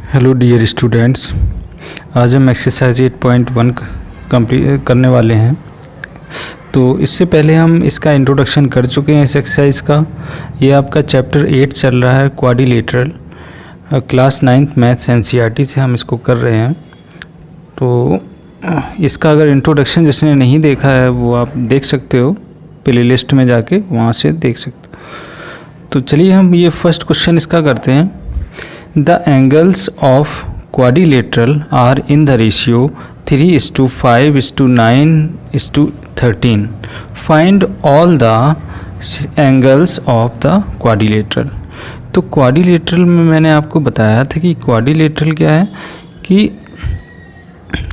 Hello dear students, आज हम exercise 8.1 complete करने वाले हैं। तो इससे पहले हम इसका इंट्रोडक्शन कर चुके हैं इस एक्सरसाइज का। ये आपका चैप्टर 8 चल रहा है, quadrilateral, class 9th maths NCERT से हम इसको कर रहे हैं। तो इसका अगर इंट्रोडक्शन जिसने नहीं देखा है वो आप देख सकते हो, प्ले लिस्ट में जाके वहाँ से देख सकते हो। तो चलिए हम ये फर्स्ट क्वेश्चन इसका करते हैं। The angles of quadrilateral are in the ratio 3:5:9:13. Find all the angles of the quadrilateral. तो quadrilateral में मैंने आपको बताया था कि quadrilateral क्या है कि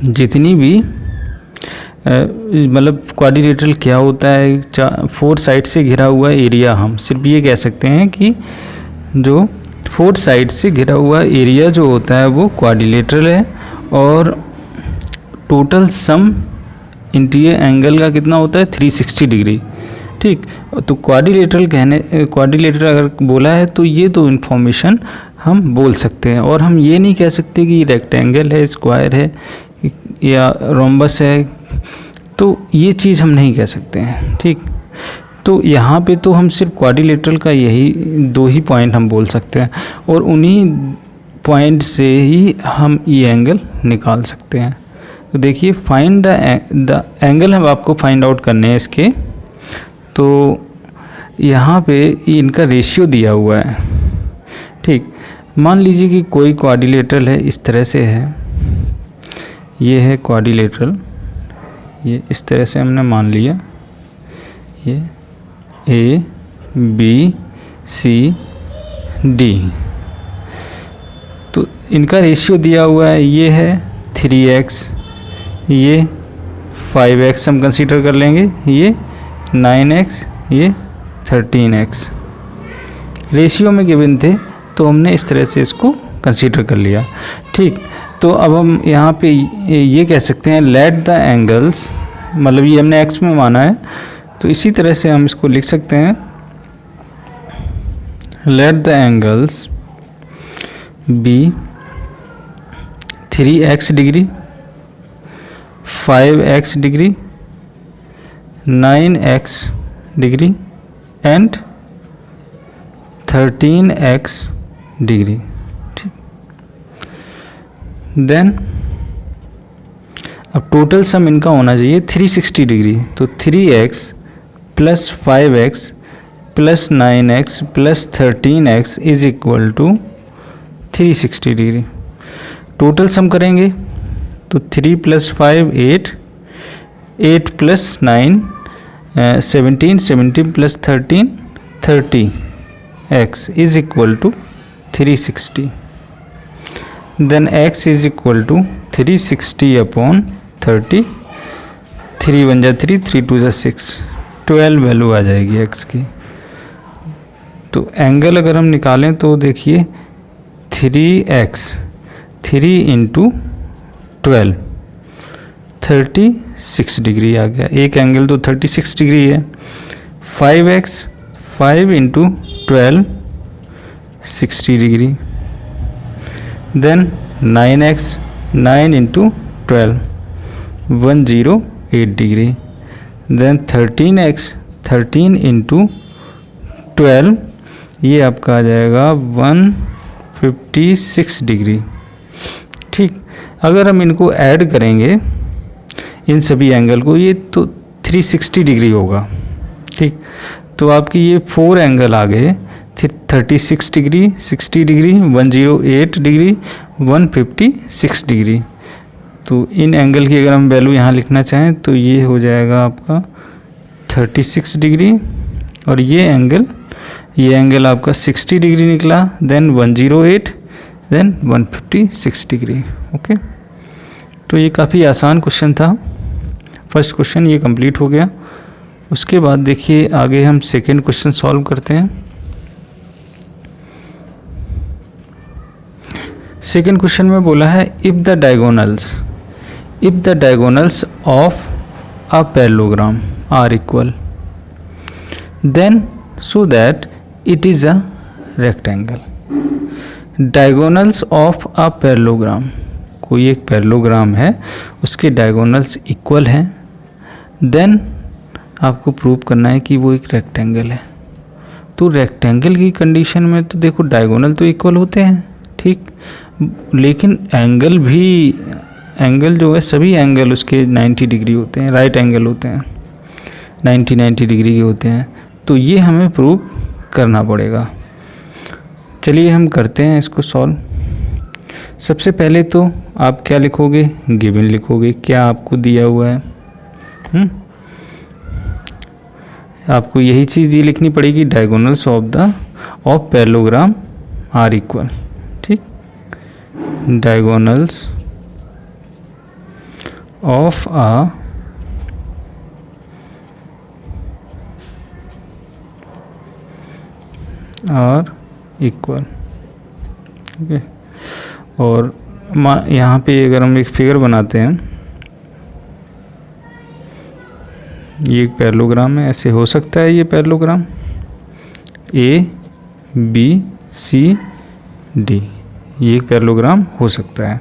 जितनी भी मतलब क्वाड्रिलेटरल क्या होता है, 4 साइड से घिरा हुआ एरिया। हम सिर्फ ये कह सकते हैं कि जो 4 साइड से घिरा हुआ एरिया जो होता है वो क्वाड्रिलेटरल है, और टोटल सम इंटीरियर एंगल का कितना होता है 360 डिग्री। ठीक, तो क्वाड्रिलेटरल अगर बोला है तो ये तो इन्फॉर्मेशन हम बोल सकते हैं, और हम ये नहीं कह सकते कि रेक्टेंगल है, स्क्वायर है या रोम्बस है, तो ये चीज़ हम नहीं कह सकते हैं। ठीक, तो यहाँ पे तो हम सिर्फ क्वाड्रिलेटरल का यही 2 ही पॉइंट हम बोल सकते हैं, और उन्हीं पॉइंट से ही हम ये एंगल निकाल सकते हैं। तो देखिए, फाइंड द एंगल हम आपको फाइंड आउट करने हैं इसके। तो यहाँ पे इनका रेशियो दिया हुआ है। ठीक, मान लीजिए कि कोई क्वाड्रिलेटरल है, इस तरह से है, ये है क्वाड्रिलेटरल, ये इस तरह से हमने मान लिया, ये A, B, C, D। तो इनका रेशियो दिया हुआ है, ये है 3x, ये 5x हम कंसीडर कर लेंगे, ये 9x, ये 13x। रेशियो में गिवन थे तो हमने इस तरह से इसको कंसीडर कर लिया। ठीक, तो अब हम यहाँ पे ये कह सकते हैं लेट द एंगल्स, मतलब ये हमने x में माना है, तो इसी तरह से हम इसको लिख सकते हैं, let the angles be 3x degree, 5x degree, 9x degree and 13x degree. ठीक, देन अब टोटल सम इनका होना चाहिए 360 डिग्री। तो 3x plus 5x plus 9x plus 13x is equal to 360 degree. Total sum करेंगे तो 3 plus 5 8, 8 plus 9 17, 17 plus 13 30x is equal to 360। Then x is equal to 360 upon 30, 3 1 जा 3, 3 2 जा 6, 12 वैल्यू आ जाएगी x की। तो एंगल अगर हम निकालें तो देखिए 3x, 3 इंटू 12 36 डिग्री आ गया। एक एंगल तो 36 डिग्री है। 5x, 5 into 12 60 degree. Then 9x, 9 into 12 108 degree. Then 13x, 13 into 12 ये आपका आ जाएगा 156 डिग्री। ठीक, अगर हम इनको ऐड करेंगे इन सभी एंगल को, ये तो 360 डिग्री होगा। ठीक, तो आपकी ये 4 एंगल आ गए, 36 डिग्री, 60 डिग्री, 108 डिग्री, 156 डिग्री। तो इन एंगल की अगर हम वैल्यू यहाँ लिखना चाहें तो ये हो जाएगा आपका 36 डिग्री, और ये एंगल आपका 60 डिग्री निकला, देन 108, देन 156 डिग्री। ओके, तो ये काफ़ी आसान क्वेश्चन था। फर्स्ट क्वेश्चन ये कंप्लीट हो गया। उसके बाद देखिए आगे हम सेकेंड क्वेश्चन सॉल्व करते हैं। सेकेंड क्वेश्चन में बोला है if the diagonals of a parallelogram are equal then so that it is a rectangle. Diagonals of a parallelogram, कोई एक पैरेललोग्राम है उसके डायगोनल्स इक्वल हैं, देन आपको प्रूव करना है कि वो एक रेक्टेंगल है। तो रेक्टेंगल की कंडीशन में तो देखो डायगोनल तो इक्वल होते हैं, ठीक, लेकिन एंगल भी, एंगल जो है सभी एंगल उसके 90 डिग्री होते हैं, राइट एंगल होते हैं, 90 डिग्री के होते हैं। तो ये हमें प्रूव करना पड़ेगा। चलिए हम करते हैं इसको सॉल्व। सबसे पहले तो आप क्या लिखोगे, गिवन लिखोगे, क्या आपको दिया हुआ है। आपको यही चीज़ ये लिखनी पड़ेगी, diagonals of parallelogram are equal, ठीक, diagonals of a are equal, okay. और यहाँ पे अगर हम एक फिगर बनाते हैं, ये एक पैरेललोग्राम है, ऐसे हो सकता है ये parallelogram A B C D, ये एक पैरेललोग्राम हो सकता है।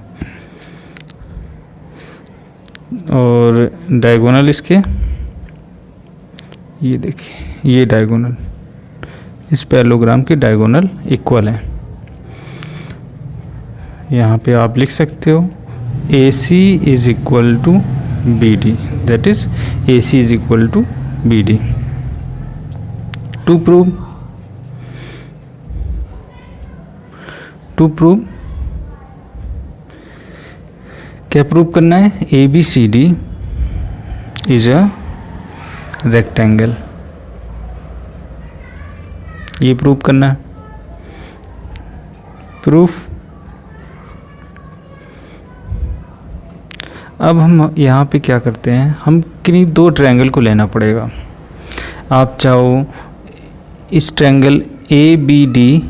और डायगोनल इसके, ये देखिए ये डायगोनल, इस पैरेललोग्राम के डायगोनल इक्वल है। यहाँ पे आप लिख सकते हो A C is equal to B D, that is A C is equal to B D. To prove क्या प्रूव करना है, A B C D is a rectangle, ये प्रूव करना है। प्रूफ। अब हम यहाँ पे क्या करते हैं, हम किन्हीं दो ट्रायंगल को लेना पड़ेगा। आप चाहो इस ट्रायंगल ए बी डी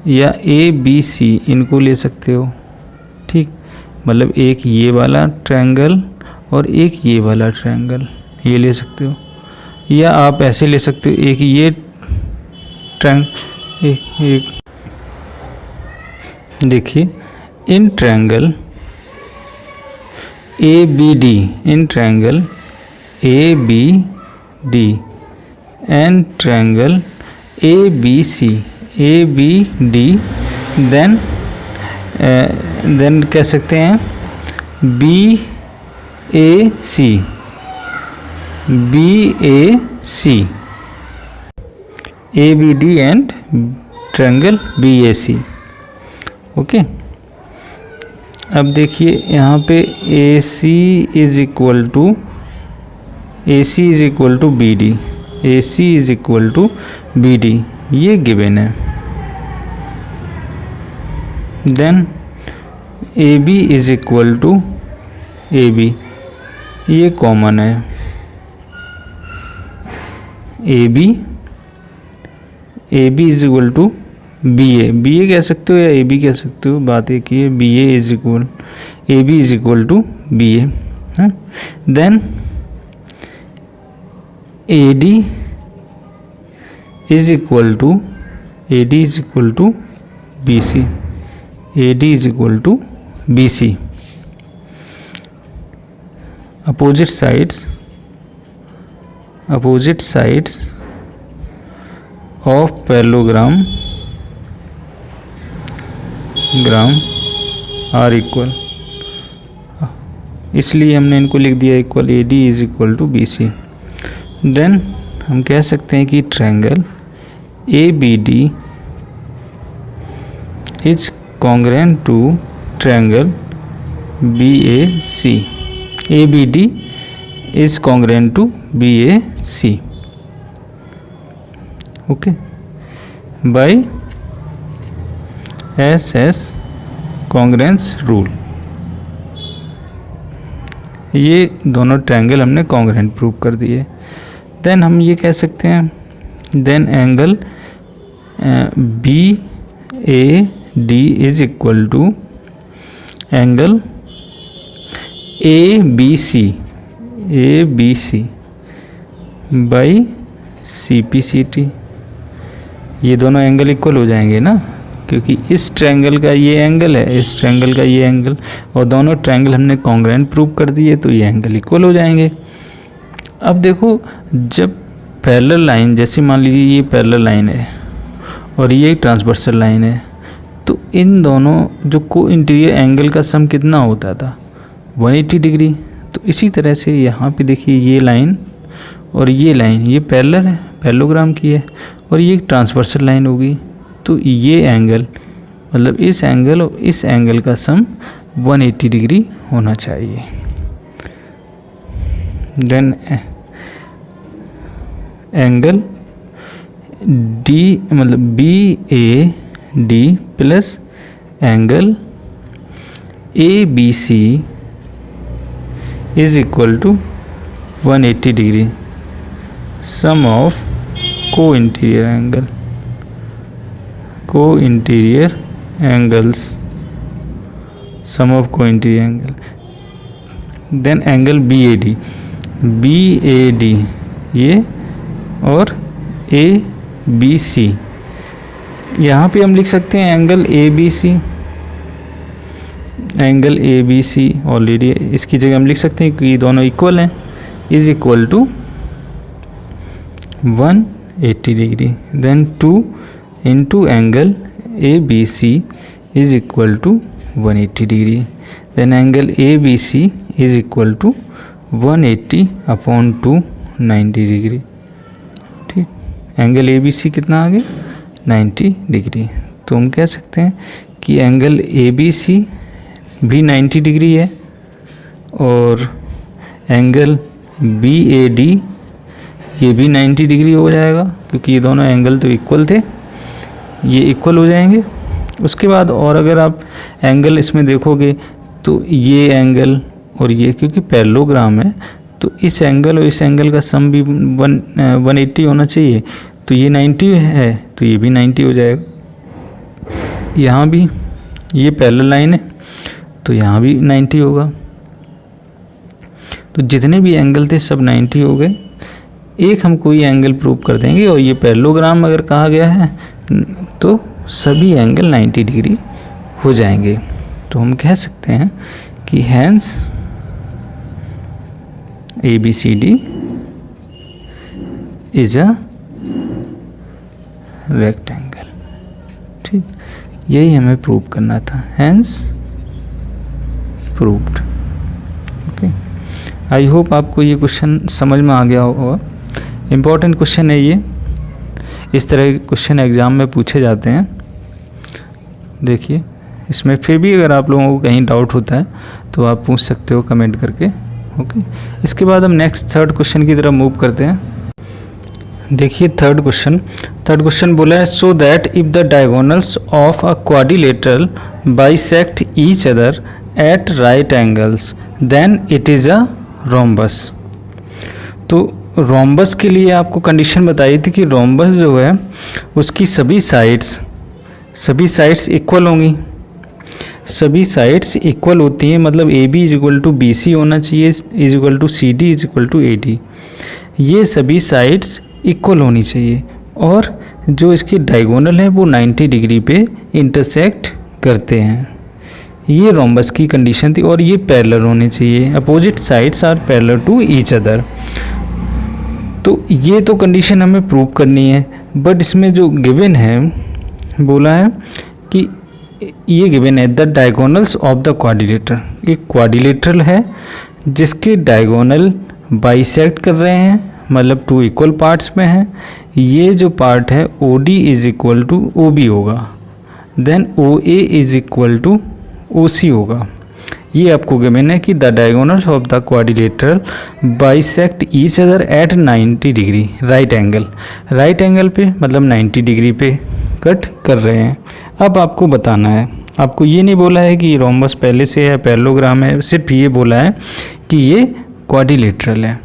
या ए बी सी, इनको ले सकते हो, ठीक, मतलब एक ये वाला ट्रायंगल और एक ये वाला ट्रायंगल, ये ले सकते हो। या आप ऐसे ले सकते हो, एक ये ट्रायंगल, एक देखिए in triangle A B D, in triangle A B D and triangle A B C, A B D, then कह सकते हैं B A C, B A C, A B D and triangle B A C, okay. अब देखिए यहाँ पे A C is equal to B D, A C is equal to B D, ये given है। Then A B is equal to A B, ये common है। A B is equal to B A कह सकते हो या A B कह सकते हो, बात एक ही है। B A is equal to B A. Then A D is equal to B C, A D is equal to B C. Opposite sides of parallelogram are equal, इसलिए हमने इनको लिख दिया equal, A D is equal to B C. Then हम कह सकते हैं कि triangle A B D is congruent to triangle B A C, A B D is congruent to B A C, okay, by S S congruence rule. ये दोनों triangle हमने congruent prove कर दिए। देन हम ये कह सकते हैं, then angle B A D is equal to angle A B C by C P C T. ये दोनों एंगल इक्वल हो जाएंगे ना, क्योंकि इस ट्रायंगल का ये एंगल है, इस ट्रायंगल का ये एंगल, और दोनों ट्रायंगल हमने कॉन्ग्रुएंट प्रूव कर दिए, तो ये एंगल इक्वल हो जाएंगे। अब देखो, जब पैरेलल लाइन, जैसे मान लीजिए ये पैरेलल लाइन है और ये ट्रांसवर्सल लाइन है, तो इन दोनों जो को इंटीरियर एंगल का सम कितना होता था, 180 डिग्री। तो इसी तरह से यहाँ पे देखिए ये लाइन और ये लाइन, ये पैरेलल है, पैरेललोग्राम की है, और ये एक ट्रांसवर्सल लाइन होगी। तो ये एंगल, मतलब इस एंगल और इस एंगल का सम 180 डिग्री होना चाहिए। देन एंगल डी, मतलब B A D plus angle A B C is equal to 180 degree, sum of co interior angle, co interior angles, sum of co interior angle. Then angle B A D ये, और ए B सी, यहाँ पे हम लिख सकते हैं angle A B C, angle A B C already इसकी जगह हम लिख सकते हैं कि दोनों इक्वल हैं, is equal to 180 degree. Then 2 into angle A B C is equal to 180 degree. Then angle A B C is equal to 180 upon 2 90 degree. ठीक, एंगल ए बी सी कितना आ गया, 90 डिग्री। तो हम कह सकते हैं कि एंगल ए बी सी भी 90 डिग्री है, और एंगल बी ए डी ये भी 90 डिग्री हो जाएगा, क्योंकि ये दोनों एंगल तो इक्वल थे, ये इक्वल हो जाएंगे। उसके बाद और अगर आप एंगल इसमें देखोगे तो ये एंगल और ये, क्योंकि पैरेललोग्राम है तो इस एंगल और इस एंगल का सम भी 180 होना चाहिए, तो ये 90 है तो ये भी 90 हो जाएगा। यहाँ भी ये पैरेलल लाइन है तो यहाँ भी 90 होगा। तो जितने भी एंगल थे सब 90 हो गए। एक हम कोई एंगल प्रूव कर देंगे, और ये पैरेललोग्राम अगर कहा गया है तो सभी एंगल 90 डिग्री हो जाएंगे। तो हम कह सकते हैं कि hence A B C D is a rectangle. ठीक, यही हमें प्रूव करना था, hence proved. Okay, I hope आपको ये क्वेश्चन समझ में आ गया होगा। इम्पॉर्टेंट क्वेश्चन है ये, इस तरह के क्वेश्चन एग्ज़ाम में पूछे जाते हैं। देखिए इसमें फिर भी अगर आप लोगों को कहीं डाउट होता है तो आप पूछ सकते हो कमेंट करके। ओके, इसके बाद हम नेक्स्ट थर्ड क्वेश्चन की तरफ मूव करते हैं। देखिए थर्ड क्वेश्चन बोला है, so that if the diagonals of a quadrilateral bisect each other at right angles then it is a rhombus. तो रोम्बस के लिए आपको कंडीशन बताई थी कि रोम्बस जो है उसकी सभी साइड्स इक्वल होंगी, सभी साइड्स इक्वल होती हैं, मतलब A B is equal to B C होना चाहिए, is equal to C D is equal to A D, ये सभी साइड्स इक्वल होनी चाहिए, और जो इसके डायगोनल है वो 90 डिग्री पे इंटरसेक्ट करते हैं। ये रोम्बस की कंडीशन थी, और ये पैरेलल होने चाहिए, opposite sides are parallel to each other. तो ये तो कंडीशन हमें प्रूव करनी है, बट इसमें जो गिवन है बोला है कि ये गिवन है the diagonals of the quadrilateral, एक क्वाड्रिलेटरल है जिसके डायगोनल बाइसेक्ट कर रहे हैं, मतलब 2 इक्वल पार्ट्स में हैं। ये जो पार्ट है O D is equal to O B होगा, then O A is equal to O C होगा। ये आपको गिवन है कि the diagonals of the quadrilateral bisect each other at 90 degree right angle पे, मतलब 90 डिग्री पे कट कर रहे हैं। अब आपको बताना है, आपको ये नहीं बोला है कि रोम्बस पहले से है, पैरेललोग्राम है, सिर्फ ये बोला है कि ये क्वाड्रिलेटरल है।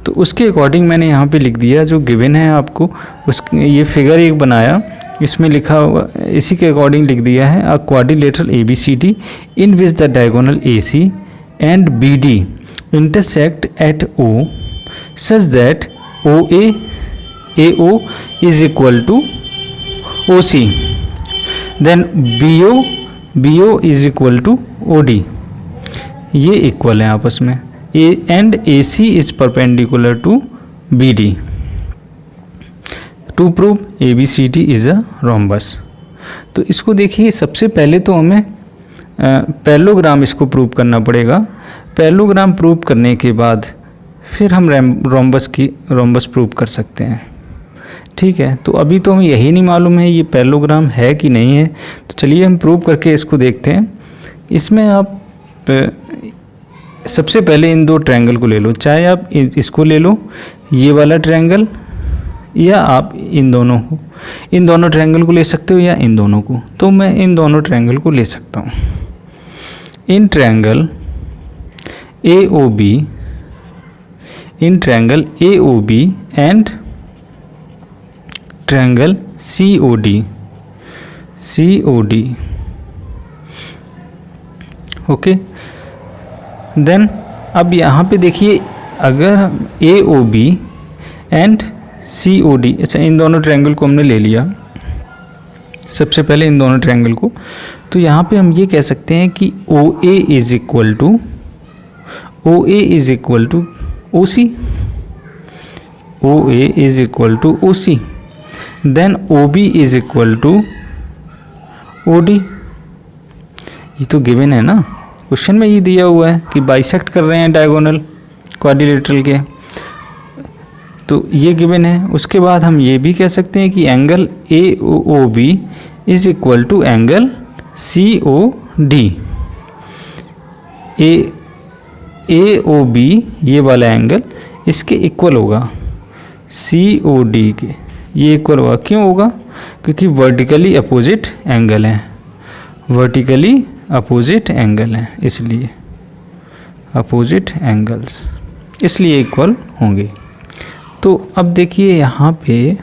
तो उसके अकॉर्डिंग मैंने यहाँ पे लिख दिया जो गिवन है आपको, उस ये फिगर एक बनाया, इसमें लिखा हुआ इसी के अकॉर्डिंग लिख दिया है, a quadrilateral A B C D in which the diagonal A C and B D intersect at O such that O A O is equal to O C, then B O is equal to O D, ये equal है आपस में, and A C is perpendicular to B D to prove A B C D is a rhombus. तो इसको देखिए, सबसे पहले तो हमें पैरेललोग्राम इसको प्रूव करना पड़ेगा। पैरेललोग्राम प्रूव करने के बाद फिर हम रोम्बस प्रूव कर सकते हैं। ठीक है, तो अभी तो हमें यही नहीं मालूम है ये पैरेललोग्राम है कि नहीं है, तो चलिए हम प्रूव करके इसको देखते हैं। इसमें आप सबसे पहले इन दो ट्रायंगल को ले लो, चाहे आप इसको ले लो, ये वाला ट्रायंगल, या आप इन दोनों ट्रायंगल को ले सकते हो, या इन दोनों को। तो मैं इन दोनों ट्रायंगल को ले सकता हूँ। In triangle A O B and triangle C O D, okay. Then अब यहाँ पे देखिए, अगर A O B and C O D, अच्छा इन दोनों ट्रायंगल को हमने ले लिया सबसे पहले, इन दोनों ट्रायंगल को, तो यहाँ पे हम ये कह सकते हैं कि O A is equal to O C, then O B is equal to O D. ये तो गिवन है ना, क्वेश्चन में ये दिया हुआ है कि बाइसेक्ट कर रहे हैं डायगोनल क्वाड्रिलेटरल के, तो ये गिवन है। उसके बाद हम ये भी कह सकते हैं कि angle A O B is equal to angle C O D. A O B ये वाला एंगल इसके इक्वल होगा, सी ओ डी के ये इक्वल होगा। क्यों होगा? क्योंकि वर्टिकली अपोजिट एंगल है, इसलिए अपोजिट एंगल्स इसलिए इक्वल होंगे। तो अब देखिए यहाँ पे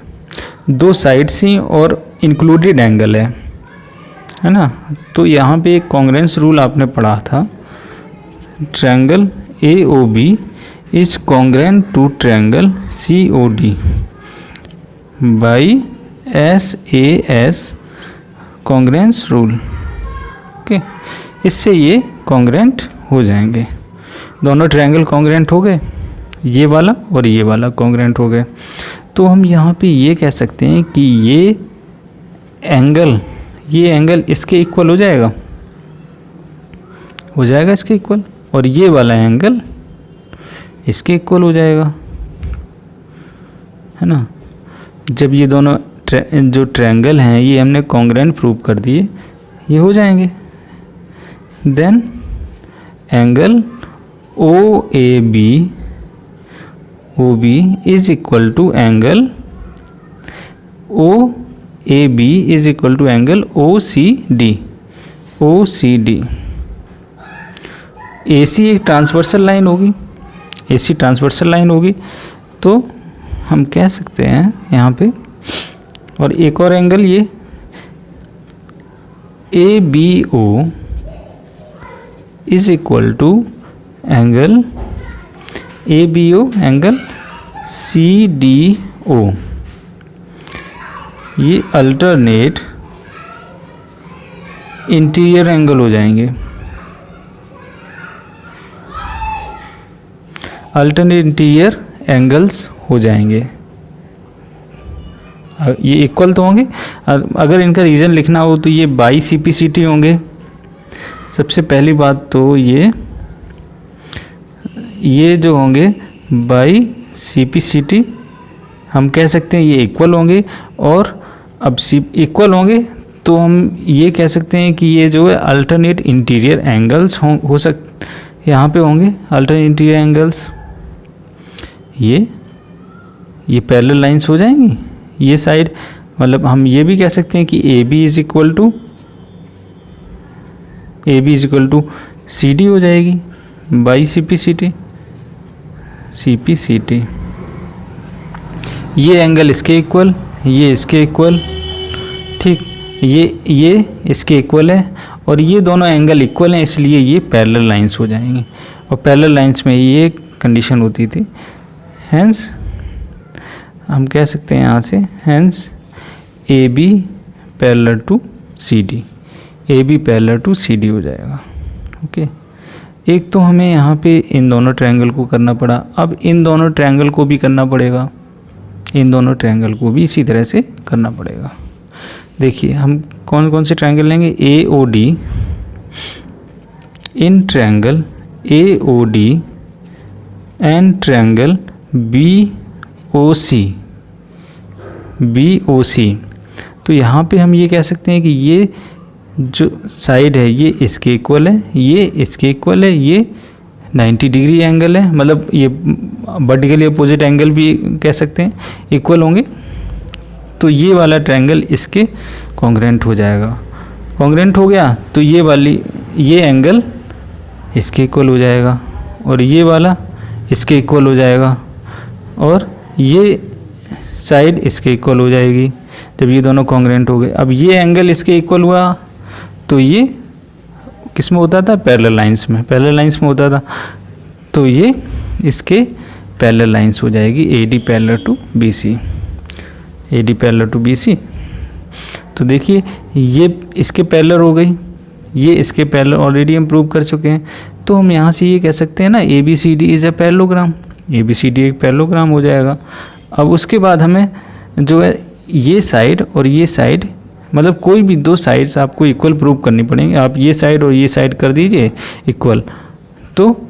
दो साइड्स ही और इंक्लूडेड एंगल है ना, तो यहाँ पे एक कॉन्ग्रुएंस रूल आपने पढ़ा था, triangle A O B is congruent to triangle C O D by SAS congruence rule. Okay, इससे ये कॉन्ग्रुएंट हो जाएंगे, दोनों ट्रायंगल कॉन्ग्रुएंट हो गए, ये वाला और ये वाला कॉन्ग्रुएंट हो गए। तो हम यहाँ पे ये कह सकते हैं कि ये एंगल इसके इक्वल हो जाएगा इसके इक्वल, और ये वाला एंगल इसके इक्वल हो जाएगा, है ना। जब ये दोनों जो ट्रायंगल हैं ये हमने कॉन्ग्रुएंट प्रूव कर दिए, ये हो जाएंगे। Then angle O A B is equal to angle O C D. AC एक ट्रांसवर्सल लाइन होगी, तो हम कह सकते हैं यहाँ पे, और एक और एंगल ये ABO is equal to angle CDO। ये अल्टरनेट इंटीरियर एंगल हो जाएंगे, अल्टरनेट इंटीरियर एंगल्स हो जाएंगे। ये इक्वल तो होंगे, अगर इनका रीज़न लिखना हो तो ये बाई CPCT होंगे। सबसे पहली बात तो ये जो होंगे बाई CPCT हम कह सकते हैं ये इक्वल होंगे, और अब इक्वल होंगे तो हम ये कह सकते हैं कि ये जो है अल्टरनेट इंटीरियर एंगल्स हो यहाँ पे होंगे अल्टरनेट इंटीरियर एंगल्स। ये पैरेलल लाइंस हो जाएंगी, ये साइड, मतलब हम ये भी कह सकते हैं कि AB is equal to CD हो जाएगी बाई CPCT। ये एंगल इसके इक्वल, ये इसके इक्वल, ठीक, ये इसके इक्वल है, और ये दोनों एंगल इक्वल हैं, इसलिए ये पैरेलल लाइंस हो जाएंगी। और पैरेलल लाइंस में ये कंडीशन होती थी, हेंस हम कह सकते हैं यहाँ से, hence AB parallel to C D, A B parallel to C D हो जाएगा। ओके, एक तो हमें यहाँ पे इन दोनों ट्रायंगल को करना पड़ा, अब इन दोनों ट्रायंगल को भी करना पड़ेगा, इन दोनों ट्रायंगल को भी इसी तरह से करना पड़ेगा। देखिए हम कौन कौन से ट्रायंगल लेंगे, A O D, in triangle A O D and triangle B O C, B O C. तो यहाँ पे हम ये कह सकते हैं कि ये जो साइड है ये इसके इक्वल है, ये इसके इक्वल है, ये 90 डिग्री एंगल है, मतलब ये वर्टिकली अपोजिट एंगल भी कह सकते हैं, इक्वल होंगे। तो ये वाला ट्रायंगल इसके कॉन्ग्रुएंट हो जाएगा, कॉन्ग्रुएंट हो गया तो ये एंगल इसके इक्वल हो जाएगा और ये वाला इसके इक्वल हो जाएगा और ये साइड इसके इक्वल हो जाएगी जब ये दोनों कॉन्ग्रुएंट हो गए। अब ये एंगल इसके इक्वल हुआ तो ये किस में होता था, पैरेलल लाइंस में, पैरेलल लाइंस में होता था, तो ये इसके पैरेलल लाइंस हो जाएगी, A D parallel to B C, A D parallel to B C. तो देखिए ये इसके पैरेलल हो गई, ये इसके पैरेलल ऑलरेडी हम प्रूव कर चुके हैं। तो हम यहाँ से ये कह सकते हैं ना, A B C D is a parallelogram, A B C D एक पैरेललोग्राम हो जाएगा। अब उसके बाद हमें जो है ये साइड और ये साइड, मतलब कोई भी दो साइड्स आपको इक्वल प्रूव करनी पड़ेंगी। आप ये साइड और ये साइड कर दीजिए इक्वल, तो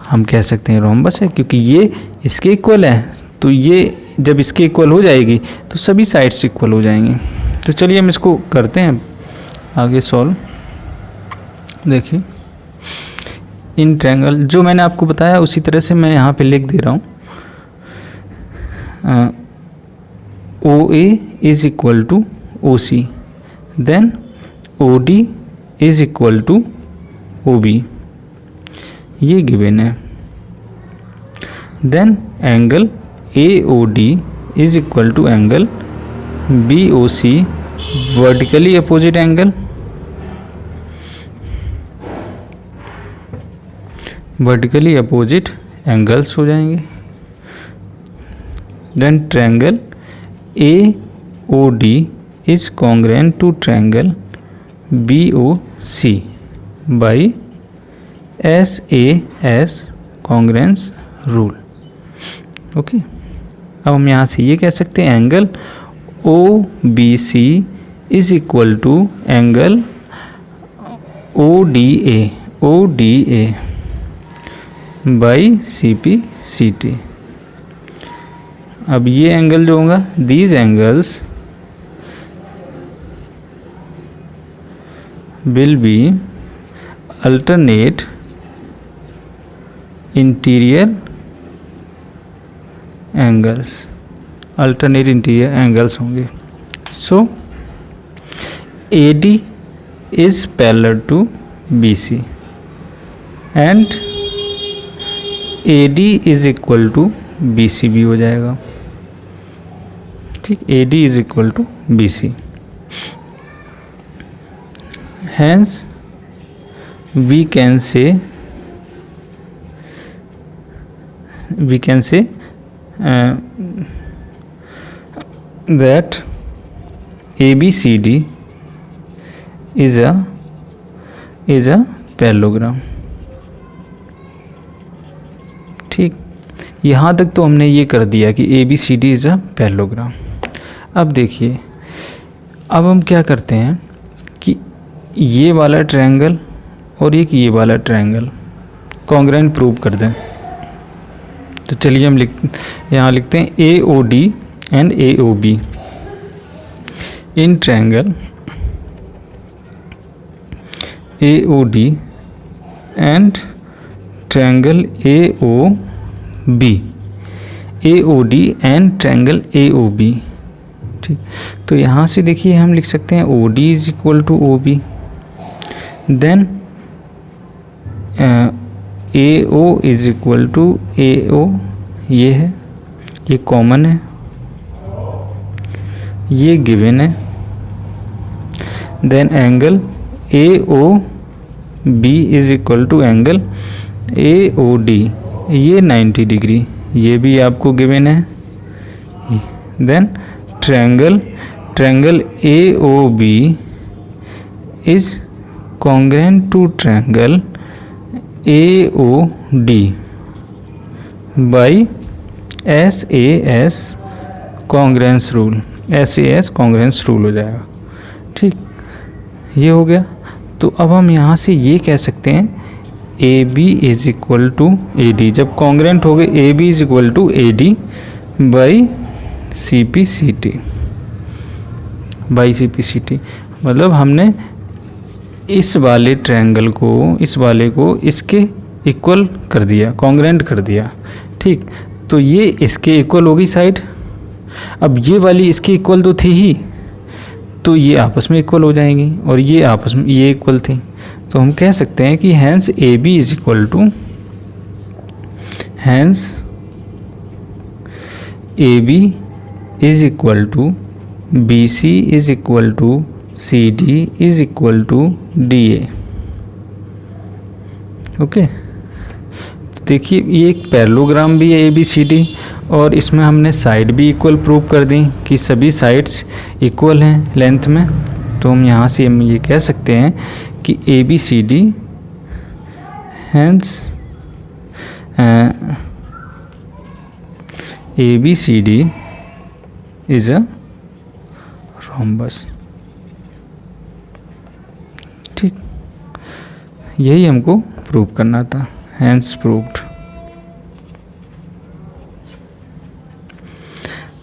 हम कह सकते हैं रोम्बस है, क्योंकि ये इसके इक्वल है। तो ये जब इसके इक्वल हो जाएगी तो सभी साइड्स इक्वल हो जाएंगी। तो चलिए हम इसको करते हैं आगे सॉल्व। देखिए इन ट्रायंगल जो मैंने आपको बताया उसी तरह से मैं यहाँ पे लिख दे रहा हूँ। O A is equal to O C, then O D is equal to O B, ये गिवन है। Then angle A O D is equal to angle B O C, vertically opposite angle, vertically opposite angles हो जाएंगे। Then triangle A O D is congruent to triangle B O C by S A S congruence rule. Okay, अब हम यहाँ से ये कह सकते हैं angle O B C is equal to angle O D A by C P C T. अब ये एंगल जो होगा, these angles will be alternate interior angles, alternate interior angles होंगे। So A D is parallel to B C and A D is equal to B C भी हो जाएगा। ठीक, A D is equal to B C. Hence we can say that ABCD is a parallelogram. ठीक, यहाँ तक तो हमने ये कर दिया कि ABCD इज़ अ पैरेललोग्राम। अब देखिए, अब हम क्या करते हैं कि ये वाला ट्रायंगल और एक ये वाला ट्रायंगल कॉन्ग्रुएंट प्रूव कर दें। तो चलिए हम यहाँ लिखते हैं A O D and A O B in triangle A O D and triangle A O B, A O D and triangle A O B. ठीक, तो यहाँ से देखिए हम लिख सकते हैं O D is equal to O B, then A O is equal to A O, ये है, ये कॉमन है, ये गिवन है। Then angle A O B is equal to angle A O D, ये 90 डिग्री, ये भी आपको गिवन है। Then triangle A O B is congruent to triangle AOD by SAS congruence rule. SAS congruence rule हो जाएगा। ठीक, ये हो गया। तो अब हम यहाँ से ये कह सकते हैं AB is equal to AD। जब कॉन्ग्रेंट हो गए AB is equal to AD by CPCT by CPCT, मतलब हमने इस वाले ट्रायंगल को, इस वाले को इसके इक्वल कर दिया, कॉन्ग्रेंट कर दिया। ठीक, तो ये इसके इक्वल होगी साइड। अब ये वाली इसके इक्वल तो थी ही, तो ये आपस में इक्वल हो जाएंगी और ये आपस में ये इक्वल थी। तो हम कह सकते हैं कि hence AB is equal to, hence AB is equal to BC is equal to CD is equal to DA। Okay, तो देखिए ये एक पैरेललोग्राम भी है ABCD, और इसमें हमने साइड भी इक्वल प्रूव कर दी कि सभी साइड्स इक्वल हैं लेंथ में। तो हम यहाँ से हम ये कह सकते हैं कि ABCD hence ABCD is a rhombus. ठीक, यही हमको प्रूव करना था, हैंस प्रूव्ड।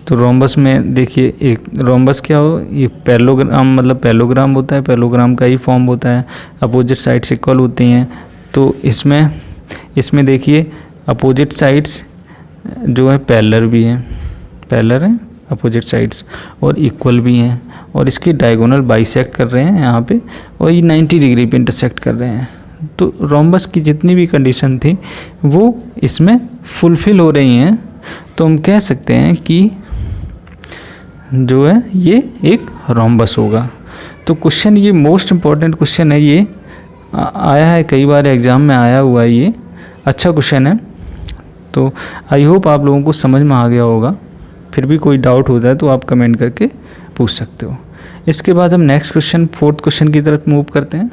तो रोम्बस में देखिए, एक रोम्बस क्या हो, ये पैरेललोग्राम, मतलब पैरेललोग्राम होता है, पैरेललोग्राम का ही फॉर्म होता है, अपोजिट साइड्स इक्वल होती हैं। तो इसमें देखिए अपोजिट साइड्स जो है पैरेलल भी हैं, पैरेलल हैं अपोजिट साइड्स, और इक्वल भी हैं, और इसकी डायगोनल बाइसेक्ट कर रहे हैं यहाँ पे, और ये 90 डिग्री पे इंटरसेक्ट कर रहे हैं। तो रोम्बस की जितनी भी कंडीशन थी वो इसमें फुलफिल हो रही हैं। तो हम कह सकते हैं कि जो है ये एक रोम्बस होगा। तो क्वेश्चन, ये मोस्ट इम्पॉर्टेंट क्वेश्चन है, ये आया है कई बार एग्ज़ाम में आया हुआ है, ये अच्छा क्वेश्चन है। तो आई होप आप लोगों को समझ में आ गया होगा। फिर भी कोई डाउट होता है तो आप कमेंट करके पूछ सकते हो। इसके बाद हम नेक्स्ट क्वेश्चन, फोर्थ क्वेश्चन की तरफ मूव करते हैं।